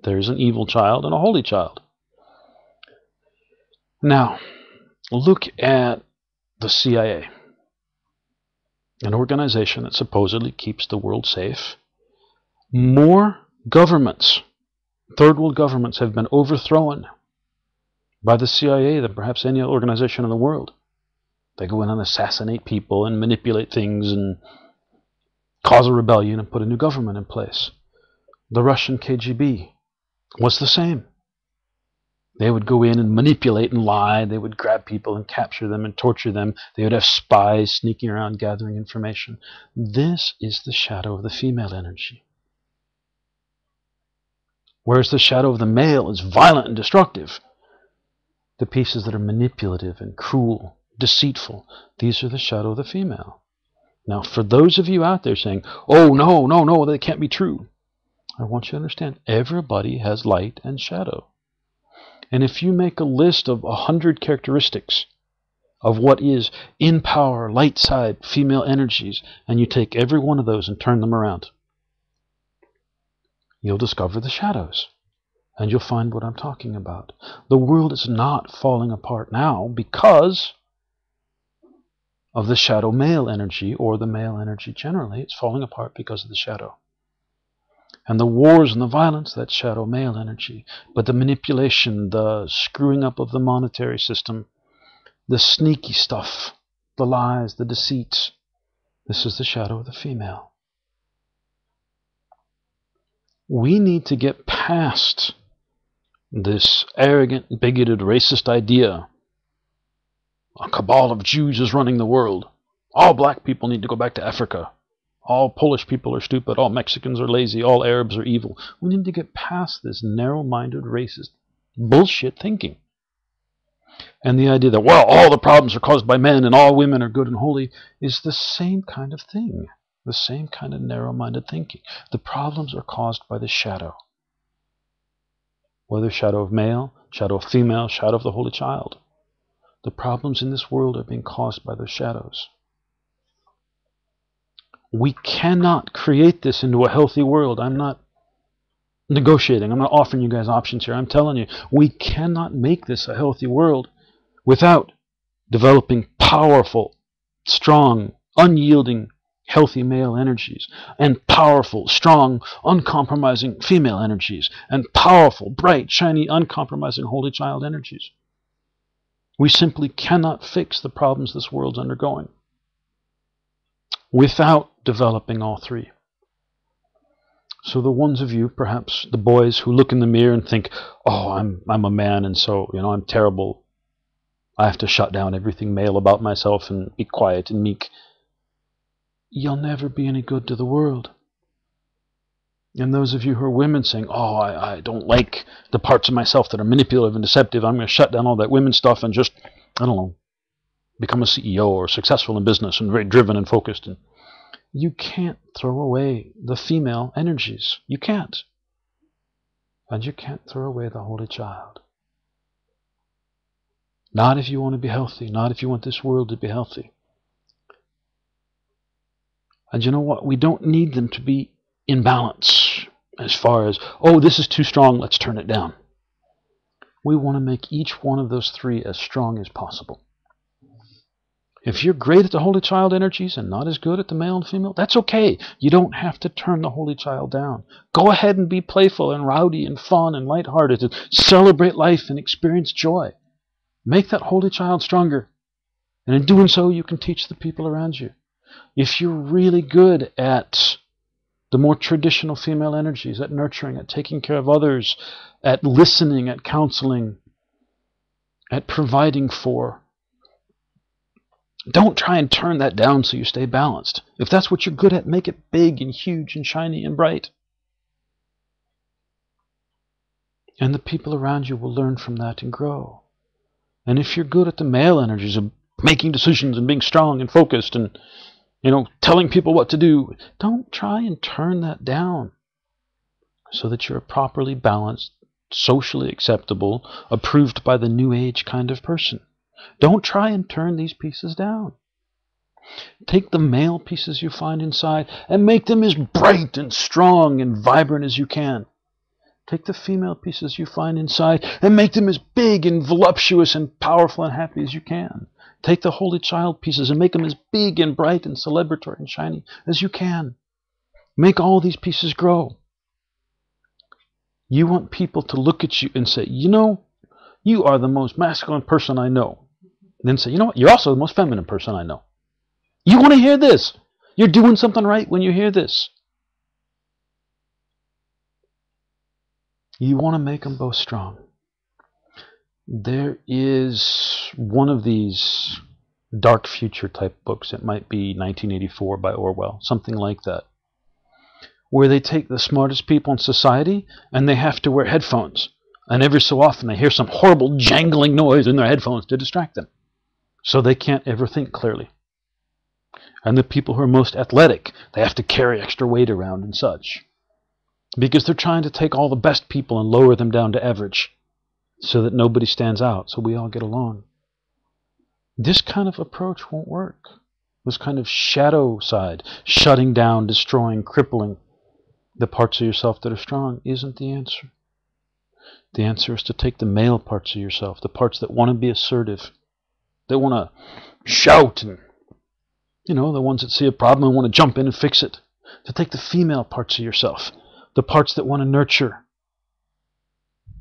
There's an evil child and a holy child. Now, look at the CIA, an organization that supposedly keeps the world safe. More governments, third world governments, have been overthrown by the CIA than perhaps any other organization in the world. They go in and assassinate people and manipulate things and cause a rebellion and put a new government in place. The Russian KGB was the same. They would go in and manipulate and lie. They would grab people and capture them and torture them. They would have spies sneaking around gathering information. This is the shadow of the female energy. Whereas the shadow of the male is violent and destructive. The pieces that are manipulative and cruel, deceitful, these are the shadow of the female. Now, for those of you out there saying, oh, no, that can't be true, I want you to understand, everybody has light and shadow. And if you make a list of 100 characteristics of what is in power, light side, female energies, and you take every one of those and turn them around, you'll discover the shadows. And you'll find what I'm talking about. The world is not falling apart now because of the shadow male energy or the male energy generally. It's falling apart because of the shadow. And the wars and the violence, that's shadow male energy. But the manipulation, the screwing up of the monetary system, the sneaky stuff, the lies, the deceit, this is the shadow of the female. We need to get past this arrogant, bigoted, racist idea. A cabal of Jews is running the world. All black people need to go back to Africa. All Polish people are stupid. All Mexicans are lazy. All Arabs are evil. We need to get past this narrow-minded, racist bullshit thinking. And the idea that, well, all the problems are caused by men and all women are good and holy is the same kind of thing. The same kind of narrow-minded thinking. The problems are caused by the shadow. Whether shadow of male, shadow of female, shadow of the Holy Child. The problems in this world are being caused by those shadows. We cannot create this into a healthy world. I'm not negotiating. I'm not offering you guys options here. I'm telling you, we cannot make this a healthy world without developing powerful, strong, unyielding, healthy male energies, and powerful, strong, uncompromising female energies, and powerful, bright, shiny, uncompromising Holy Child energies. We simply cannot fix the problems this world's undergoing without developing all three. So the ones of you, perhaps the boys who look in the mirror and think, oh, I'm a man and so, I'm terrible. I have to shut down everything male about myself and be quiet and meek. You'll never be any good to the world. And those of you who are women saying, oh, I don't like the parts of myself that are manipulative and deceptive. I'm going to shut down all that women stuff and just, I don't know, become a CEO or successful in business and very driven and focused. And you can't throw away the female energies. You can't. And you can't throw away the Holy Child. Not if you want to be healthy. Not if you want this world to be healthy. And you know what? We don't need them to be in balance as far as, oh, this is too strong, let's turn it down. We want to make each one of those three as strong as possible. If you're great at the Holy Child energies and not as good at the male and female, that's okay. You don't have to turn the Holy Child down. Go ahead and be playful and rowdy and fun and lighthearted and celebrate life and experience joy. Make that Holy Child stronger. And in doing so, you can teach the people around you. If you're really good at the more traditional female energies, at nurturing, at taking care of others, at listening, at counseling, at providing for, don't try and turn that down so you stay balanced. If that's what you're good at, make it big and huge and shiny and bright. And the people around you will learn from that and grow. And if you're good at the male energies of making decisions and being strong and focused and telling people what to do, don't try and turn that down so that you're a properly balanced, socially acceptable, approved by the New Age kind of person. Don't try and turn these pieces down. Take the male pieces you find inside and make them as bright and strong and vibrant as you can. Take the female pieces you find inside and make them as big and voluptuous and powerful and happy as you can. Take the Holy Child pieces and make them as big and bright and celebratory and shiny as you can. Make all these pieces grow. You want people to look at you and say, you know, you are the most masculine person I know. Then say, you know what, you're also the most feminine person I know. You want to hear this. You're doing something right when you hear this. You want to make them both strong. There is one of these dark future type books. It might be 1984 by Orwell, something like that, where they take the smartest people in society and they have to wear headphones. And every so often they hear some horrible jangling noise in their headphones to distract them, so they can't ever think clearly. And the people who are most athletic, they have to carry extra weight around and such, because they're trying to take all the best people and lower them down to average so that nobody stands out, so we all get along. This kind of approach won't work. This kind of shadow side, shutting down, destroying, crippling the parts of yourself that are strong, isn't the answer. The answer is to take the male parts of yourself, the parts that want to be assertive, that want to shout, and the ones that see a problem and want to jump in and fix it. To take the female parts of yourself, the parts that want to nurture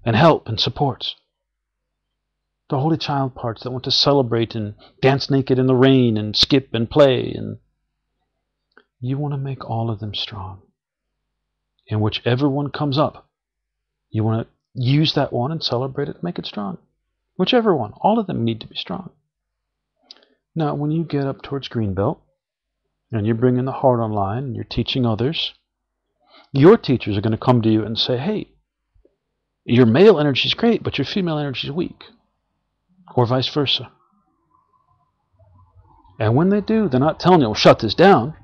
and help and support. The Holy Child parts that want to celebrate and dance naked in the rain and skip and play. And you want to make all of them strong. And whichever one comes up, you want to use that one and celebrate it, make it strong. Whichever one. All of them need to be strong. Now, when you get up towards Greenbelt and you're bringing the heart online and you're teaching others, your teachers are going to come to you and say, hey, your male energy is great, but your female energy is weak. Or vice versa. And when they do, they're not telling you, well, shut this down.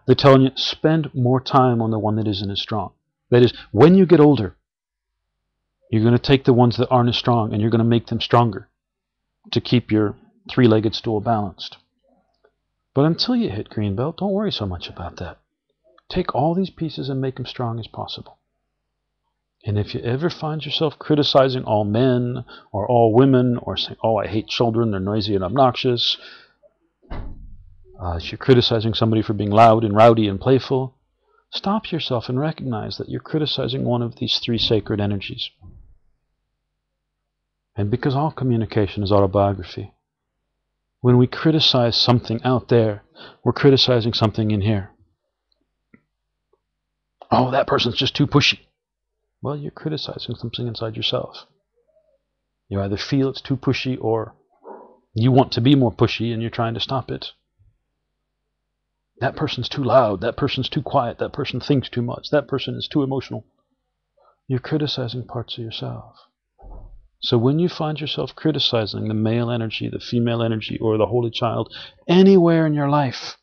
They're telling you, spend more time on the one that isn't as strong. That is, when you get older, you're going to take the ones that aren't as strong and you're going to make them stronger to keep your three-legged stool balanced. But until you hit Greenbelt, don't worry so much about that. Take all these pieces and make them strong as possible. And if you ever find yourself criticizing all men or all women, or saying, oh, I hate children, they're noisy and obnoxious, if you're criticizing somebody for being loud and rowdy and playful, stop yourself and recognize that you're criticizing one of these three sacred energies. And because all communication is autobiography, when we criticize something out there, we're criticizing something in here. Oh, that person's just too pushy. Well, you're criticizing something inside yourself. You either feel it's too pushy or you want to be more pushy and you're trying to stop it. That person's too loud. That person's too quiet. That person thinks too much. That person is too emotional. You're criticizing parts of yourself. So when you find yourself criticizing the male energy, the female energy, or the Holy Child anywhere in your life,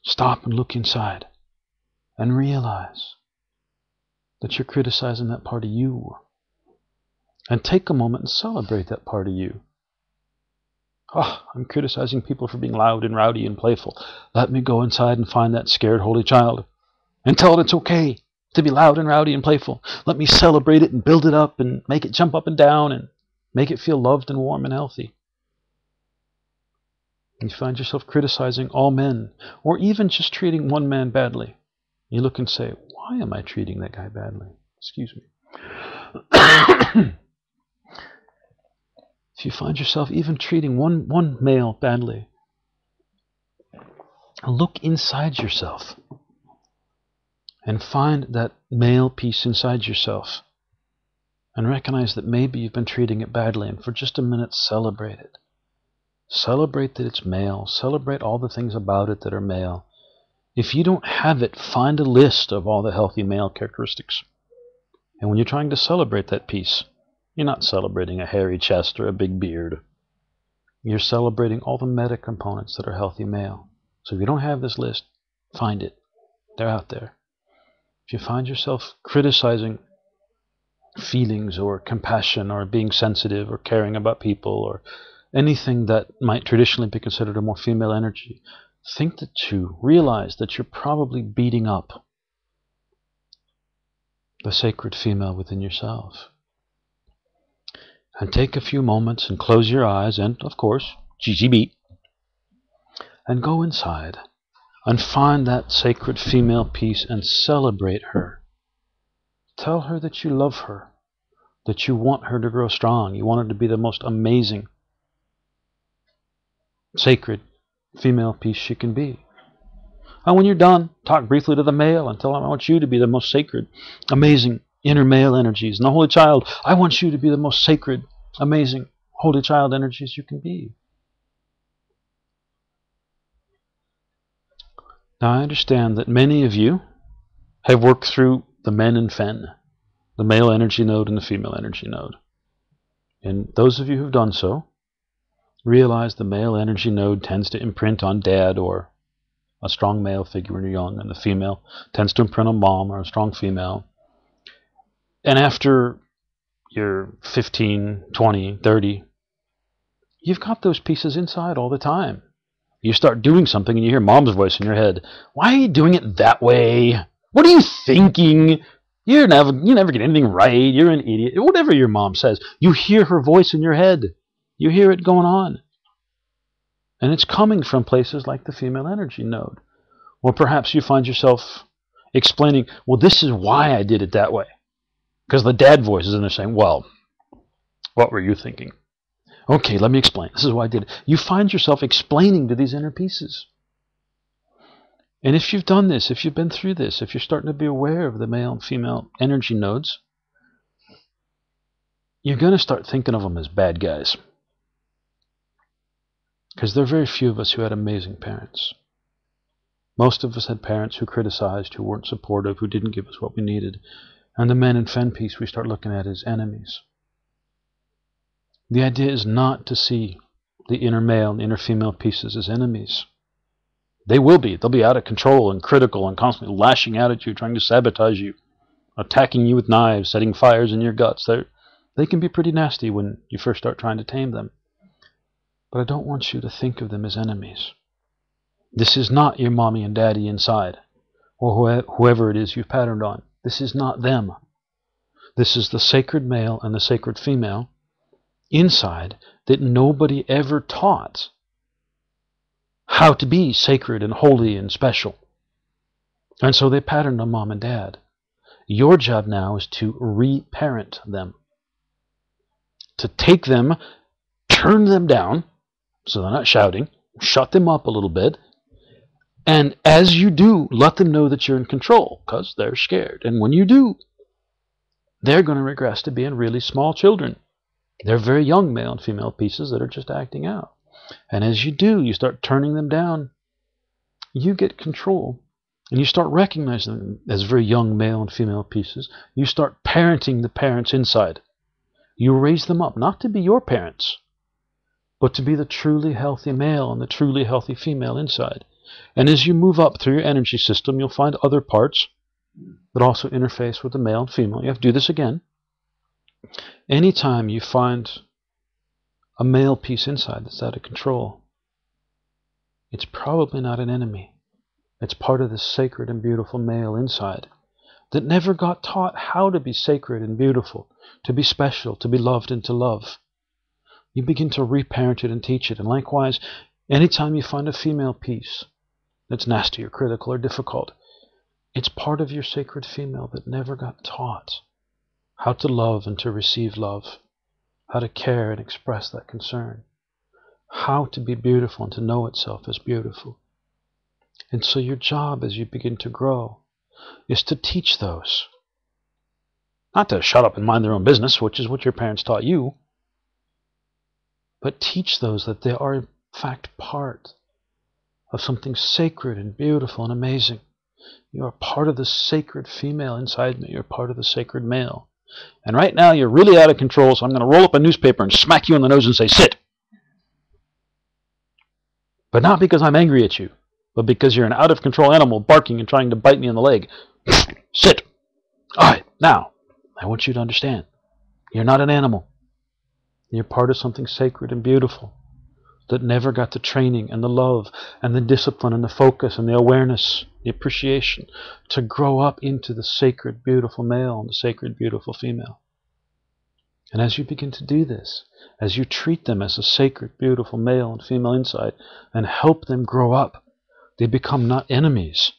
stop and look inside and realize that you're criticizing that part of you. And take a moment and celebrate that part of you. Oh, I'm criticizing people for being loud and rowdy and playful. Let me go inside and find that scared Holy Child and tell it it's okay to be loud and rowdy and playful. Let me celebrate it and build it up and make it jump up and down and make it feel loved and warm and healthy. You find yourself criticizing all men, or even just treating one man badly. You look and say, why am I treating that guy badly? Excuse me. If you find yourself even treating one male badly, look inside yourself and find that male piece inside yourself and recognize that maybe you've been treating it badly, and for just a minute celebrate it. Celebrate that it's male. Celebrate all the things about it that are male. If you don't have it, find a list of all the healthy male characteristics. And when you're trying to celebrate that piece, you're not celebrating a hairy chest or a big beard. You're celebrating all the meta components that are healthy male. So if you don't have this list, find it. They're out there. If you find yourself criticizing feelings or compassion or being sensitive or caring about people or anything that might traditionally be considered a more female energy, think that you realize that you're probably beating up the sacred female within yourself. And take a few moments and close your eyes and, of course, GCB, and go inside and find that sacred female piece and celebrate her. Tell her that you love her, that you want her to grow strong. You want her to be the most amazing, sacred female piece she can be. And when you're done, talk briefly to the male and tell him, I want you to be the most sacred, amazing inner male energies. And the Holy Child, I want you to be the most sacred, amazing, Holy Child energies you can be. Now I understand that many of you have worked through the men and fen, the male energy node and the female energy node. And those of you who've done so realize the male energy node tends to imprint on dad or a strong male figure when you're young, and the female tends to imprint on mom or a strong female. And after you're 15, 20, 30, you've got those pieces inside all the time. You start doing something and you hear mom's voice in your head. Why are you doing it that way? What are you thinking? You never get anything right. You're an idiot. Whatever your mom says, you hear her voice in your head. You hear it going on. And it's coming from places like the female energy node. Or perhaps you find yourself explaining, well, this is why I did it that way. Because the dad voice is in there saying, well, what were you thinking? Okay, let me explain. This is why I did it. You find yourself explaining to these inner pieces. And if you've done this, if you've been through this, if you're starting to be aware of the male and female energy nodes, you're going to start thinking of them as bad guys. Because there are very few of us who had amazing parents. Most of us had parents who criticized, who weren't supportive, who didn't give us what we needed. And the men and fen piece we start looking at as enemies. The idea is not to see the inner male and inner female pieces as enemies. They will be. They'll be out of control and critical and constantly lashing out at you, trying to sabotage you, attacking you with knives, setting fires in your guts. They can be pretty nasty when you first start trying to tame them. But I don't want you to think of them as enemies. This is not your mommy and daddy inside, or whoever it is you've patterned on. This is not them. This is the sacred male and the sacred female inside that nobody ever taught how to be sacred and holy and special. And so they patterned on mom and dad. Your job now is to reparent them. To take them, turn them down, so they're not shouting, shut them up a little bit, and as you do, let them know that you're in control, because they're scared. And when you do, they're going to regress to being really small children. They're very young male and female pieces that are just acting out. And as you do, you start turning them down, you get control. And you start recognizing them as very young male and female pieces. You start parenting the parents inside. You raise them up, not to be your parents, but to be the truly healthy male and the truly healthy female inside. And as you move up through your energy system, you'll find other parts that also interface with the male and female. You have to do this again. Anytime you find a male piece inside that's out of control, it's probably not an enemy. It's part of this sacred and beautiful male inside that never got taught how to be sacred and beautiful, to be special, to be loved and to love. You begin to reparent it and teach it. And likewise, anytime you find a female piece that's nasty or critical or difficult, it's part of your sacred female that never got taught how to love and to receive love, how to care and express that concern, how to be beautiful and to know itself as beautiful. And so your job as you begin to grow is to teach those. Not to shut up and mind their own business, which is what your parents taught you, but teach those that they are in fact part of something sacred and beautiful and amazing. You are part of the sacred female inside me. You're part of the sacred male. And right now you're really out of control, so I'm going to roll up a newspaper and smack you in the nose and say, sit. But not because I'm angry at you, but because you're an out-of-control animal barking and trying to bite me in the leg. Sit. All right, now, I want you to understand. You're not an animal. You're part of something sacred and beautiful that never got the training and the love and the discipline and the focus and the awareness, the appreciation to grow up into the sacred, beautiful male and the sacred, beautiful female. And as you begin to do this, as you treat them as a sacred, beautiful male and female inside and help them grow up, they become not enemies,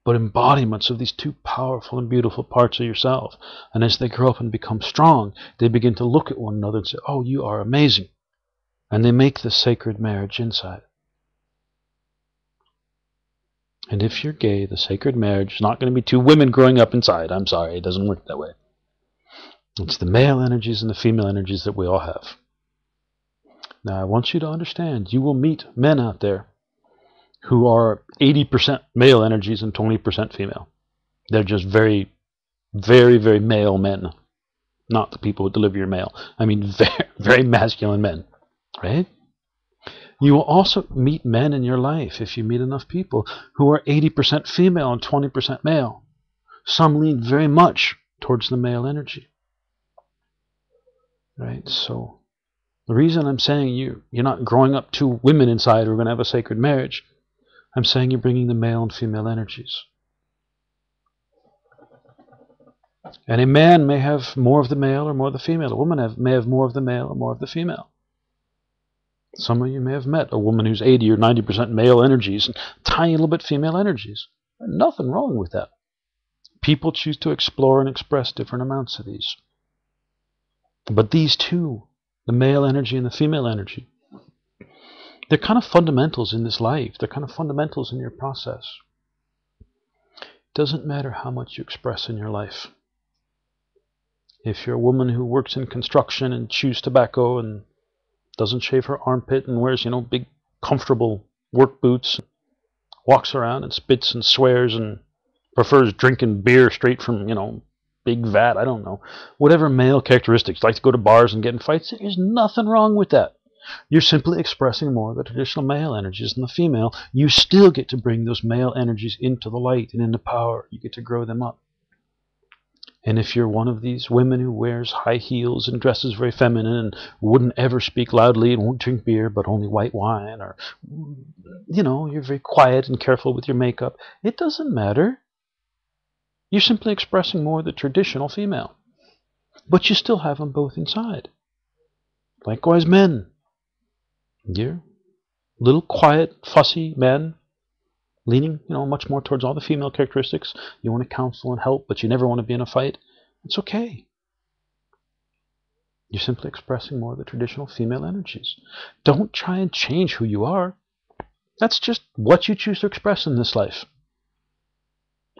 but embodiments of these two powerful and beautiful parts of yourself. And as they grow up and become strong, they begin to look at one another and say, oh, you are amazing. And they make the sacred marriage inside. And if you're gay, the sacred marriage is not going to be two women growing up inside. I'm sorry, it doesn't work that way. It's the male energies and the female energies that we all have. Now, I want you to understand, you will meet men out there who are 80% male energies and 20% female. They're just very, very, very male men. Not the people who deliver your mail. I mean, very, very masculine men. Right? You will also meet men in your life, if you meet enough people, who are 80% female and 20% male. Some lean very much towards the male energy. Right? So the reason I'm saying you're not growing up two women inside who are going to have a sacred marriage, I'm saying you're bringing the male and female energies. And a man may have more of the male or more of the female. A woman may have more of the male or more of the female. Some of you may have met a woman who's 80 or 90% male energies and tiny little bit female energies. There's nothing wrong with that. People choose to explore and express different amounts of these. But these two, the male energy and the female energy, they're kind of fundamentals in this life. They're kind of fundamentals in your process. It doesn't matter how much you express in your life. If you're a woman who works in construction and chews tobacco and doesn't shave her armpit and wears, big comfortable work boots, walks around and spits and swears and prefers drinking beer straight from, big vat, I don't know. Whatever male characteristics, like to go to bars and get in fights, there's nothing wrong with that. You're simply expressing more of the traditional male energies than the female. You still get to bring those male energies into the light and into power. You get to grow them up. And if you're one of these women who wears high heels and dresses very feminine and wouldn't ever speak loudly and won't drink beer but only white wine, or, you're very quiet and careful with your makeup, it doesn't matter. You're simply expressing more of the traditional female. But you still have them both inside. Likewise, men. You're little quiet, fussy men, leaning, much more towards all the female characteristics. You want to counsel and help, but you never want to be in a fight. It's okay. You're simply expressing more of the traditional female energies. Don't try and change who you are. That's just what you choose to express in this life.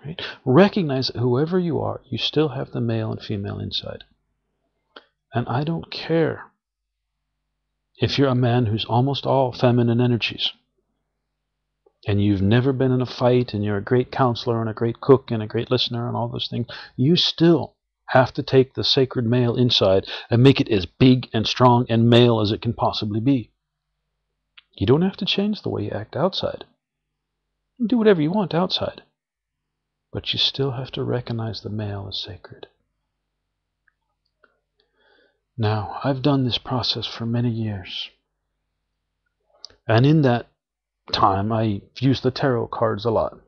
Right? Recognize that whoever you are, you still have the male and female inside. And I don't care if you're a man who's almost all feminine energies, and you've never been in a fight, and you're a great counselor and a great cook and a great listener and all those things, you still have to take the sacred male inside and make it as big and strong and male as it can possibly be. You don't have to change the way you act outside. You can do whatever you want outside. But you still have to recognize the male as sacred. Now, I've done this process for many years. And in that time, I used the tarot cards a lot,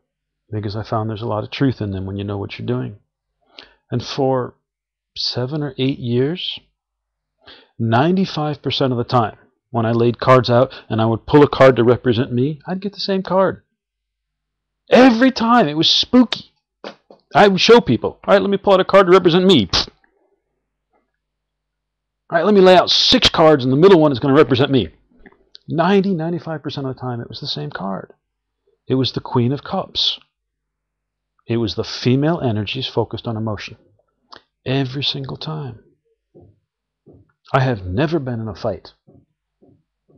because I found there's a lot of truth in them when you know what you're doing. And for 7 or 8 years, 95% of the time, when I laid cards out and I would pull a card to represent me, I'd get the same card. Every time. It was spooky. I would show people, all right, let me pull out a card to represent me. All right, let me lay out 6 cards, and the middle one is going to represent me. 95% of the time, it was the same card. It was the Queen of Cups. It was the female energies focused on emotion. Every single time. I have never been in a fight.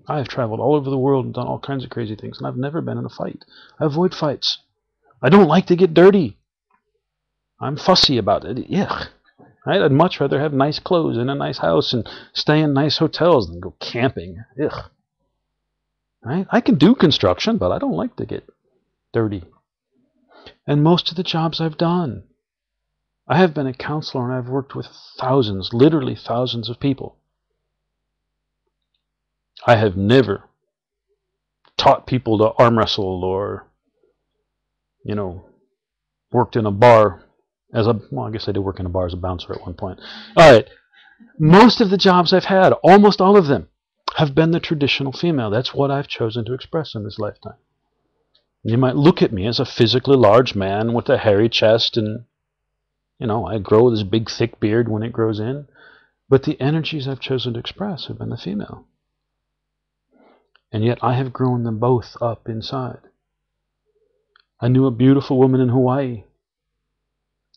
I have traveled all over the world and done all kinds of crazy things, and I've never been in a fight. I avoid fights. I don't like to get dirty. I'm fussy about it. Yuck. Right? I'd much rather have nice clothes and a nice house and stay in nice hotels than go camping. Ugh. Right? I can do construction, but I don't like to get dirty. And most of the jobs I've done, I have been a counselor and I've worked with thousands, literally thousands of people. I have never taught people to arm wrestle or, worked in a bar I guess I did work in a bar as a bouncer at one point. All right. Most of the jobs I've had, almost all of them, have been the traditional female. That's what I've chosen to express in this lifetime. You might look at me as a physically large man with a hairy chest and, I grow this big thick beard when it grows in. But the energies I've chosen to express have been the female. And yet I have grown them both up inside. I knew a beautiful woman in Hawaii.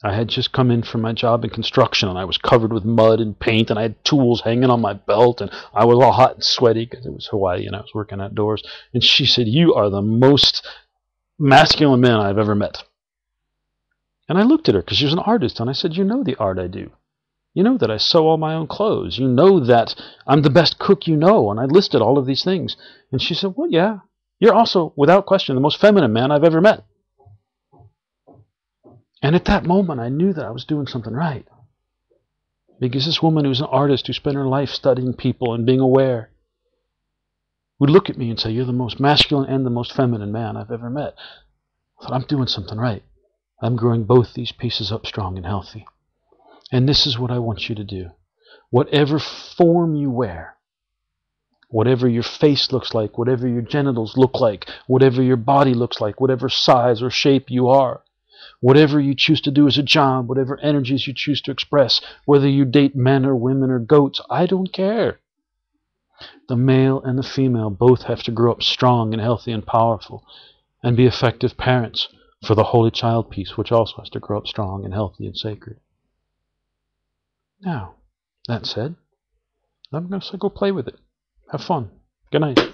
I had just come in from my job in construction, and I was covered with mud and paint, and I had tools hanging on my belt, and I was all hot and sweaty because it was Hawaii and I was working outdoors. And she said, "You are the most masculine man I've ever met." And I looked at her because she was an artist, and I said, "You know the art I do. You know that I sew all my own clothes. You know that I'm the best cook you know." And I listed all of these things. And she said, "Well, yeah, you're also, without question, the most feminine man I've ever met." And at that moment, I knew that I was doing something right. Because this woman who's an artist who spent her life studying people and being aware would look at me and say, "You're the most masculine and the most feminine man I've ever met." I thought, I'm doing something right. I'm growing both these pieces up strong and healthy. And this is what I want you to do. Whatever form you wear, whatever your face looks like, whatever your genitals look like, whatever your body looks like, whatever size or shape you are, whatever you choose to do as a job, whatever energies you choose to express, whether you date men or women or goats, I don't care. The male and the female both have to grow up strong and healthy and powerful and be effective parents for the holy child piece, which also has to grow up strong and healthy and sacred. Now, that said, I'm going to go play with it. Have fun. Good night.